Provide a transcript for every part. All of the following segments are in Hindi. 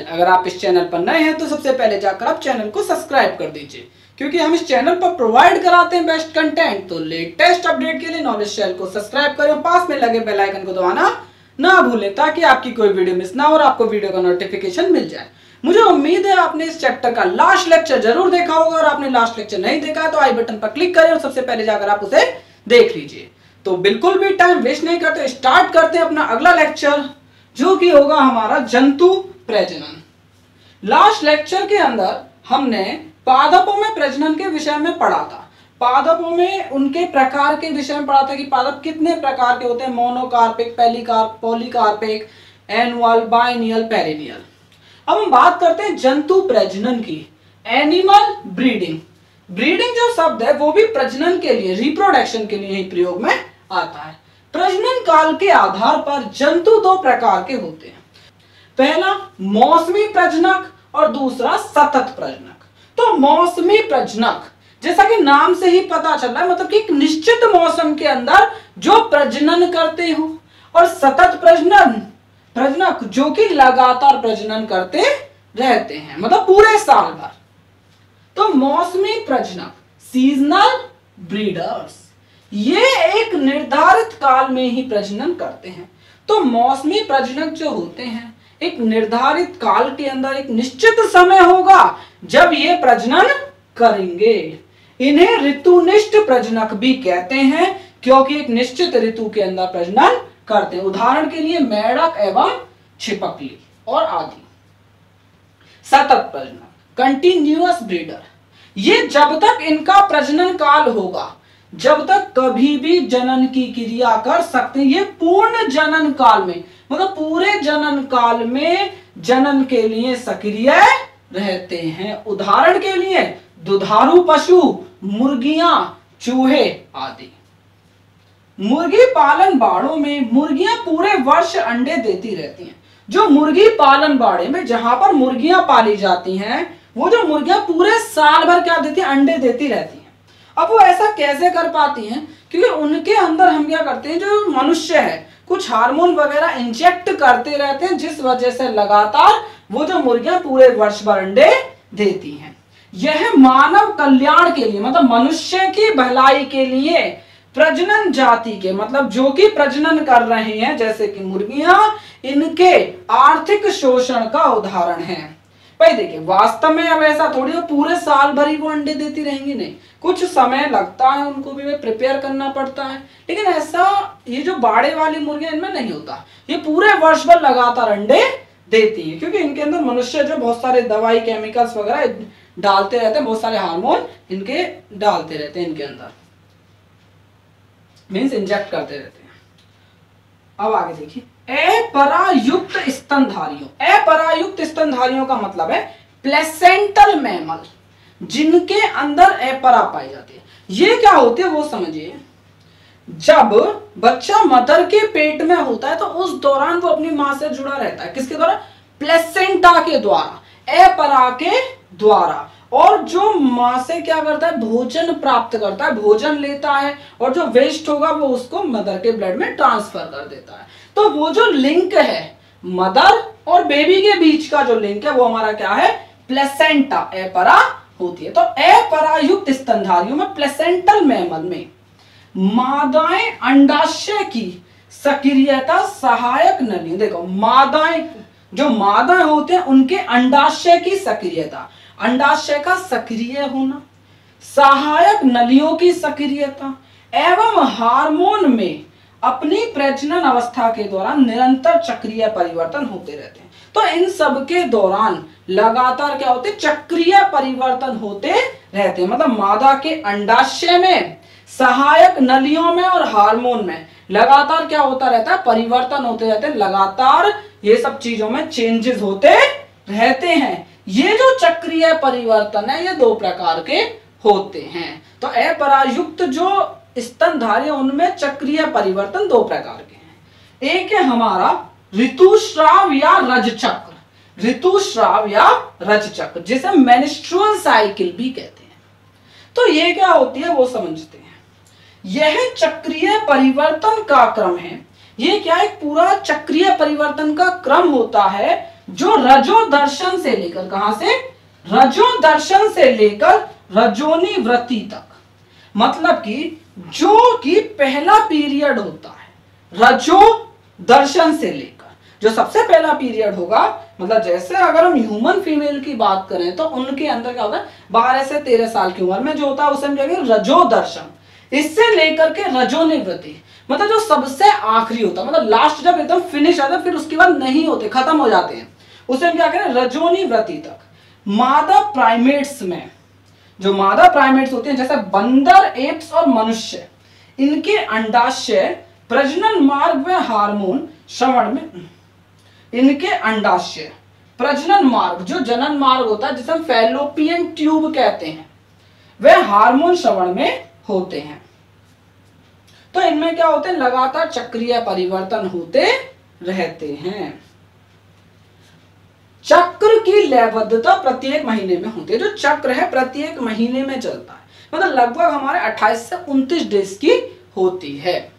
चैनल। अगर आप इस चैनल पर नए हैं तो सबसे पहले जाकर आप चैनल को सब्सक्राइब कर दीजिए, क्योंकि हम इस चैनल पर प्रोवाइड कराते हैं बेस्ट कंटेंट। तो लेटेस्ट अपडेट के लिए नॉलेज चैनल को सब्सक्राइब करें, पास में लगे बेल आइकन को दबाना ना भूलें, ताकि आपकी कोई वीडियो मिस ना हो और आपको वीडियो का नोटिफिकेशन मिल जाए। मुझे उम्मीद है आपने इस चैप्टर का लास्ट लेक्चर जरूर देखा होगा, और आपने लास्ट लेक्चर नहीं देखा है तो आई बटन पर क्लिक करें और सबसे पहले जाकर आप उसे देख लीजिए। तो बिल्कुल भी टाइम वेस्ट नहीं करते, स्टार्ट करते हैं अपना अगला लेक्चर, जो कि होगा हमारा जंतु प्रजनन। लास्ट लेक्चर के अंदर हमने पादपों में प्रजनन के विषय में पढ़ा था। पादपों में उनके प्रकार के विषय में पढ़ा था कि पादप कितने प्रकार के होते हैं, monocarpic, polycarpic, annual, biennial, perennial. अब हम बात करते हैं जंतु प्रजनन की, एनिमल ब्रीडिंग। ब्रीडिंग जो शब्द है वो भी प्रजनन के लिए, रिप्रोडक्शन के लिए ही प्रयोग में आता है। प्रजनन काल के आधार पर जंतु दो प्रकार के होते हैं, पहला मौसमी प्रजनक और दूसरा सतत प्रजनक। तो मौसमी प्रजनक, जैसा कि नाम से ही पता चल रहा है, मतलब कि एक निश्चित मौसम के अंदर जो प्रजनन करते हो, और सतत प्रजनक जो कि लगातार प्रजनन करते रहते हैं, मतलब पूरे साल भर। तो मौसमी प्रजनक, सीजनल ब्रीडर्स, ये एक निर्धारित काल में ही प्रजनन करते हैं। तो मौसमी प्रजनक जो होते हैं, एक निर्धारित काल के अंदर एक निश्चित समय होगा जब ये प्रजनन करेंगे। इन्हें ऋतुनिष्ठ प्रजनक भी कहते हैं, क्योंकि एक निश्चित ऋतु के अंदर प्रजनन करते हैं। उदाहरण के लिए मेढक एवं छिपकली और आदि। सतत प्रजनक, कंटिन्यूअस ब्रीडर, ये जब तक इनका प्रजनन काल होगा, जब तक कभी भी जनन की क्रिया कर सकते हैं। ये पूर्ण जनन काल में, मतलब पूरे जनन काल में जनन के लिए सक्रिय रहते हैं। उदाहरण के लिए दुधारू पशु, मुर्गियां, चूहे आदि। मुर्गी पालन बाड़ों में मुर्गियां पूरे वर्ष अंडे देती रहती हैं। जो मुर्गी पालन बाड़े में जहां पर मुर्गियां पाली जाती हैं, वो जो मुर्गियां पूरे साल भर क्या देती हैं, अंडे देती रहती हैं। अब वो ऐसा कैसे कर पाती हैं, क्योंकि उनके अंदर हम क्या करते हैं, जो मनुष्य है कुछ हार्मोन वगैरह इंजेक्ट करते रहते हैं, जिस वजह से लगातार वो जो मुर्गियां पूरे वर्ष भर अंडे देती हैं। यह मानव कल्याण के लिए, मतलब मनुष्य की भलाई के लिए, प्रजनन जाति के, मतलब जो कि प्रजनन कर रहे हैं जैसे कि मुर्गियां, इनके आर्थिक शोषण का उदाहरण है। भाई देखिए, वास्तव में अब ऐसा थोड़ी हो पूरे साल भर ही वो अंडे देती रहेंगी, नहीं, कुछ समय लगता है, उनको भी प्रिपेयर करना पड़ता है। लेकिन ऐसा ये जो बाड़े वाली मुर्गियां, इनमें नहीं होता, ये पूरे वर्ष भर लगातार अंडे देती है, क्योंकि इनके अंदर मनुष्य जो बहुत सारे दवाई, केमिकल्स वगैरह डालते रहते हैं, बहुत सारे हार्मोन इनके डालते रहते हैं, इनके अंदर मीन्स इंजेक्ट करते रहते हैं। अब आगे देखिए, अपरायुक्त स्तनधारियों। अपरायुक्त स्तनधारियों का मतलब है प्लेसेंटल मैमल, जिनके अंदर अपरा पाई जाती है। ये क्या होती है वो समझिए। जब बच्चा मदर के पेट में होता है तो उस दौरान वो अपनी मां से जुड़ा रहता है, किसके द्वारा, प्लेसेंटा के द्वारा, अपरा के द्वारा। और जो मां से क्या करता है, भोजन प्राप्त करता है, भोजन लेता है, और जो वेस्ट होगा वो उसको मदर के ब्लड में ट्रांसफर कर देता है। तो वो जो लिंक है मदर और बेबी के बीच का जो लिंक है वो हमारा क्या है, प्लेसेंटा, अपरा होती है। तो अपरायुक्त स्तनधारियों में, प्लेसेंटल मैमल में, मादाएं अंडाशय की सक्रियता सहायक नली, देखो मादाएं, जो मादा होते हैं उनके अंडाशय की सक्रियता, अंडाशय का सक्रिय होना, सहायक नलियों की सक्रियता एवं हार्मोन में अपनी प्रजनन अवस्था के दौरान निरंतर चक्रीय परिवर्तन होते रहते हैं। तो इन सब के दौरान लगातार क्या होते, चक्रीय परिवर्तन होते रहते हैं। मतलब मादा के अंडाशय में, सहायक नलियों में और हार्मोन में लगातार क्या होता रहता है, परिवर्तन होते रहते हैं। लगातार ये सब चीजों में चेंजेस होते रहते हैं। ये जो चक्रीय परिवर्तन है ये दो प्रकार के होते हैं। तो अपरायुक्त जो स्तनधारी, उनमें चक्रीय परिवर्तन दो प्रकार के हैं। एक है हमारा ऋतुस्राव या रजचक्र, ऋतुस्राव या रजचक्र, जिसे मेंस्ट्रुअल साइकिल भी कहते हैं। तो ये क्या होती है वो समझते हैं। यह चक्रीय परिवर्तन का क्रम है। ये क्या, एक पूरा चक्रीय परिवर्तन का क्रम होता है जो रजो दर्शन से लेकर, कहां से, रजो दर्शन से लेकर रजोनी वृत्ति तक, मतलब कि जो कि पहला पीरियड होता है रजो दर्शन से लेकर, जो सबसे पहला पीरियड होगा, मतलब जैसे अगर हम ह्यूमन फीमेल की बात करें तो उनके अंदर क्या होता है, 12 से 13 साल की उम्र में जो होता है उसे हम कहेंगे रजो दर्शन, इससे लेकर के रजो निवृत्ति, मतलब जो सबसे आखिरी होता है, मतलब लास्ट जब एकदम फिनिश आता है फिर उसके बाद नहीं होते, खत्म हो जाते हैं, उसे हम क्या करें, रजोनी वृत्ति तक। मादा प्राइमेट्स में, जो मादा प्राइमेट्स होते हैं जैसे बंदर, एप्स और मनुष्य, इनके अंडाशय प्रजनन मार्ग में हार्मोन श्रवण में, इनके अंडाशय प्रजनन मार्ग, जो जनन मार्ग होता है जिसे हम फैलोपियन ट्यूब कहते हैं, वह हार्मोन श्रवण में होते हैं। तो इनमें क्या होते हैं, लगातार चक्रीय परिवर्तन होते रहते हैं। चक्र की लयबद्धता प्रत्येक महीने में होती है, जो चक्र है प्रत्येक महीने में चलता है, मतलब लगभग हमारे 28 से 29 डेज की होती है।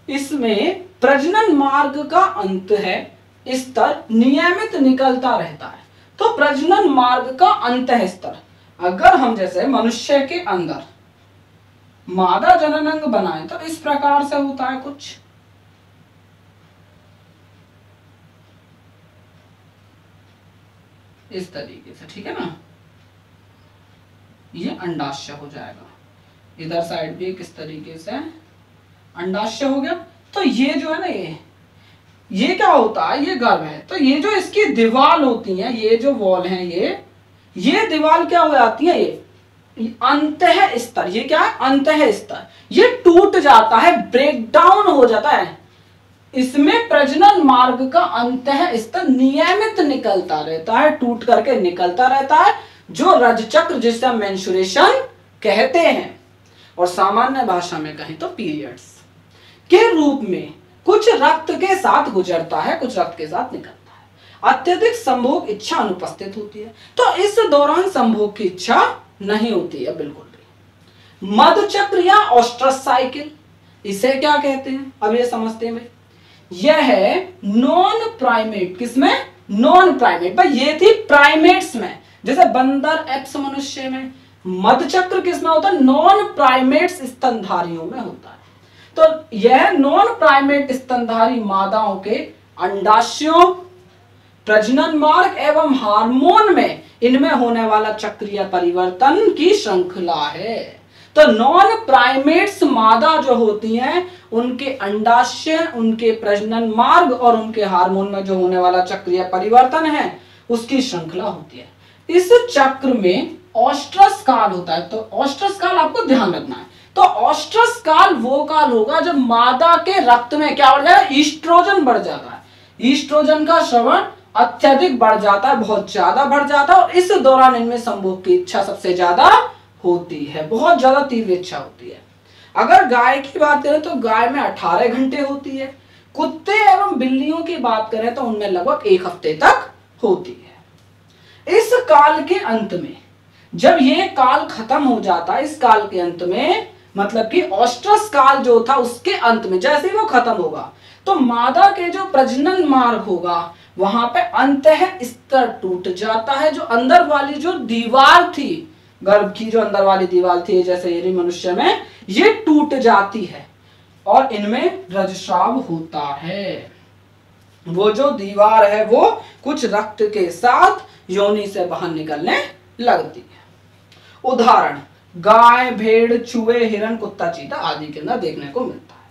इसमें प्रजनन मार्ग का अंत है स्तर नियमित निकलता रहता है। तो प्रजनन मार्ग का अंत है स्तर, अगर हम जैसे मनुष्य के अंदर मादा जननांग बनाए तो इस प्रकार से होता है कुछ, इस तरीके से, ठीक है ना, ये अंडाशय हो जाएगा, इधर साइड भी किस तरीके से अंडाशय हो गया। तो ये जो है ना, ये क्या होता है, ये गर्भ है, तो ये जो इसकी दीवार होती है, ये जो वॉल है, ये दीवार क्या हो जाती है, ये अंतः स्तर, ये क्या है, अंतः स्तर, ये टूट जाता है, ब्रेक डाउन हो जाता है। इसमें प्रजनन मार्ग का अंतः स्तर नियमित निकलता रहता है, टूट करके निकलता रहता है, जो रजचक्र जिसे हम मेंस्ट्रुएशन कहते हैं, और सामान्य भाषा में कहें तो पीरियड्स के रूप में कुछ रक्त के साथ गुजरता है, कुछ रक्त के साथ निकलता है। अत्यधिक संभोग इच्छा अनुपस्थित होती है, तो इस दौरान संभोग की इच्छा नहीं होती है बिल्कुल भी। मधुचक्र या ऑस्ट्रस साइकिल, इसे क्या कहते हैं, अब ये समझते हैं भाई। यह है नॉन प्राइमेट, किसमें, नॉन प्राइमेट, भाई ये थी प्राइमेट्स में, जैसे बंदर, एप्स, मनुष्य में। मधुचक्र किसमें होता है, नॉन प्राइमेट्स स्तनधारियों में होता है। तो यह नॉन प्राइमेट स्तनधारी मादाओं के अंडाशयों, प्रजनन मार्ग एवं हार्मोन में इनमें होने वाला चक्रीय परिवर्तन की श्रृंखला है। तो नॉन प्राइमेट्स मादा जो होती हैं, उनके अंडाशय, उनके प्रजनन मार्ग और उनके हार्मोन में जो होने वाला चक्रीय परिवर्तन है, उसकी श्रृंखला होती है। इस चक्र में ऑस्ट्रस काल होता है, तो ऑस्ट्रस काल आपको ध्यान रखना है। तो ऑस्ट्रस काल वो काल होगा जब मादा के रक्त में क्या बढ़ जाएगा, ईस्ट्रोजन बढ़ जाता है, ईस्ट्रोजन का श्रवण अत्यधिक बढ़ जाता है, बहुत ज्यादा बढ़ जाता है, और इस दौरान इनमें संभोग की इच्छा सबसे ज्यादा होती है, बहुत ज्यादा तीव्र इच्छा होती है। अगर गाय की बात करें तो गाय में 18 घंटे होती है। कुत्ते एवं बिल्लियों की बात करें तो उनमें लगभग 1 हफ्ते तक होती है। इस काल के अंत में, जब ये काल खत्म हो जाता है, इस काल के अंत में, मतलब कि ऑस्ट्रस काल जो था उसके अंत में जैसे ही वो खत्म होगा, तो मादा के जो प्रजनन मार्ग होगा वहां पे अंतः स्तर टूट जाता है। जो अंदर वाली जो दीवार थी, गर्भ की जो अंदर वाली दीवार थी, जैसे ये मनुष्य में, ये टूट जाती है और इनमें रजस्राव होता है। वो जो दीवार है वो कुछ रक्त के साथ योनि से बाहर निकलने लगती है। उदाहरण गाय, भेड़, चूहे, हिरण, कुत्ता, चीता आदि के अंदर देखने को मिलता है।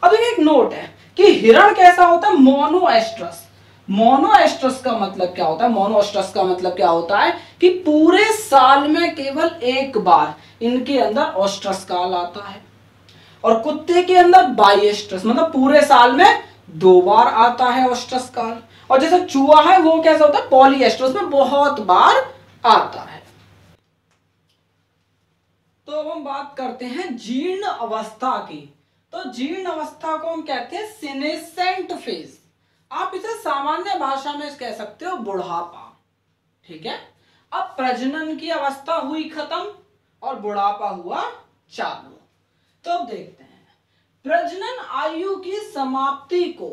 अब एक नोट है कि हिरण कैसा होता है, मोनोएस्ट्रस। मोनोएस्ट्रस का मतलब क्या होता है, मोनोएस्ट्रस का मतलब क्या होता है कि पूरे साल में केवल एक बार इनके अंदर ऑस्ट्रस काल आता है। और कुत्ते के अंदर बाइएस्ट्रस, मतलब पूरे साल में 2 बार आता है ऑस्ट्रस काल। और जैसे चूहा है वो कैसा होता है, पॉलीएस्ट्रस में बहुत बार आता है। तो अब हम बात करते हैं जीर्ण अवस्था की। तो जीर्ण अवस्था को हम कहते हैं सीनेसेंट फेज। आप इसे सामान्य भाषा में कह सकते हो बुढ़ापा, ठीक है। अब प्रजनन की अवस्था हुई खत्म और बुढ़ापा हुआ चालू। तो अब देखते हैं प्रजनन आयु की समाप्ति को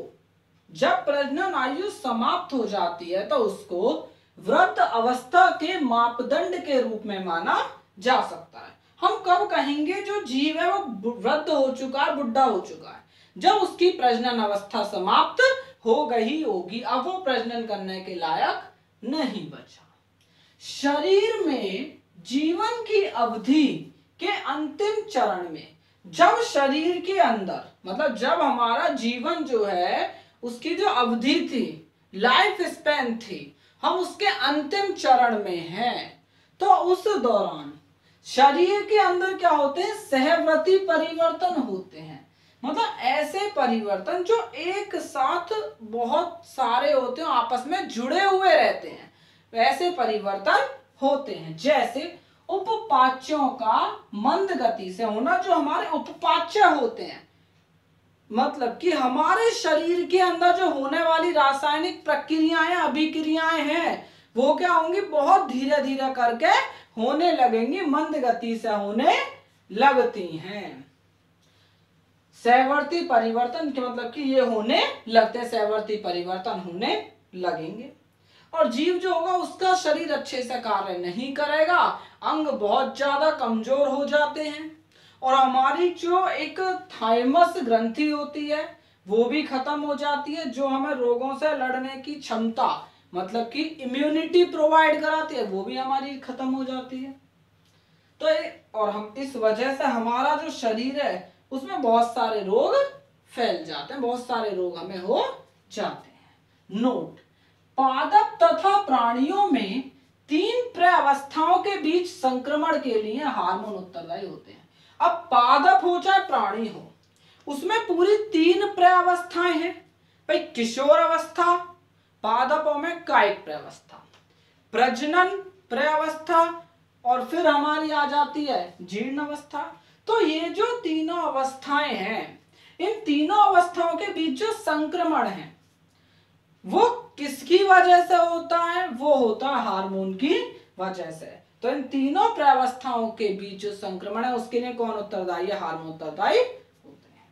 जब प्रजनन आयु समाप्त हो जाती है तो उसको वृद्ध अवस्था के मापदंड के रूप में माना जा सकता है। हम कब कहेंगे जो जीव है वो वृद्ध हो चुका है, बुढ़ा हो चुका है? जब उसकी प्रजनन अवस्था समाप्त हो गई होगी, अब वो प्रजनन करने के लायक नहीं बचा। शरीर में जीवन की अवधि के अंतिम चरण में, जब शरीर के अंदर मतलब जब हमारा जीवन जो है उसकी जो अवधि थी, लाइफ स्पैन थी, हम उसके अंतिम चरण में हैं, तो उस दौरान शरीर के अंदर क्या होते हैं? सहवर्ती परिवर्तन होते हैं। मतलब ऐसे परिवर्तन जो एक साथ बहुत सारे होते हैं, आपस में जुड़े हुए रहते हैं, वैसे परिवर्तन होते हैं। जैसे उपपाच्यों का मंद गति से होना, जो हमारे उपपाच्य होते हैं, मतलब कि हमारे शरीर के अंदर जो होने वाली रासायनिक प्रक्रियाएं, अभिक्रियाएं हैं, वो क्या होंगी? बहुत धीरे धीरे करके होने लगेंगी, मंद गति से होने लगती हैं। सहवर्ती परिवर्तन के मतलब कि ये होने लगते हैं, सहवर्ती परिवर्तन होने लगेंगे। और जीव जो होगा उसका शरीर अच्छे से कार्य नहीं करेगा, अंग बहुत ज्यादा कमजोर हो जाते हैं, और हमारी जो एक थाइमस ग्रंथि होती है वो भी खत्म हो जाती है, जो हमें रोगों से लड़ने की क्षमता मतलब कि इम्यूनिटी प्रोवाइड कराती है, वो भी हमारी खत्म हो जाती है। तो और हम इस वजह से हमारा जो शरीर है उसमें बहुत सारे रोग फैल जाते हैं, बहुत सारे रोग हमें हो जाते हैं। नोट: पादप तथा प्राणियों में 3 प्रअवस्थाओं के बीच संक्रमण के लिए हार्मोन उत्तरदायी होते हैं। अब पादप हो चाहे प्राणी हो, उसमें पूरी 3 प्रअवस्थाएं हैं भाई। किशोर अवस्था, पादपों में कायिक प्रअवस्था, प्रजनन प्रअवस्था, और फिर हमारी आ जाती है जीर्ण अवस्था। तो ये जो तीनों अवस्थाएं हैं, इन तीनों अवस्थाओं के बीच जो संक्रमण है वो किसकी वजह से होता है? वो होता है हार्मोन की वजह से। तो इन तीनों प्रावस्थाओं के बीच जो संक्रमण है उसके लिए कौन उत्तरदायी है? हार्मोन उत्तरदायी होते हैं।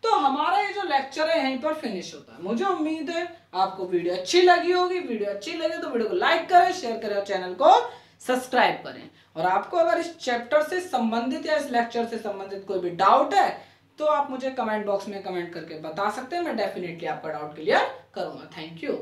तो हमारा ये जो लेक्चर है यहीं पर फिनिश होता है। मुझे उम्मीद है आपको वीडियो अच्छी लगी होगी। वीडियो अच्छी लगे तो वीडियो को लाइक करें, शेयर करें और चैनल को सब्सक्राइब करें। और आपको अगर इस चैप्टर से संबंधित या इस लेक्चर से संबंधित कोई भी डाउट है तो आप मुझे कमेंट बॉक्स में कमेंट करके बता सकते हैं। मैं डेफिनेटली आपका डाउट क्लियर करूंगा। Thank you.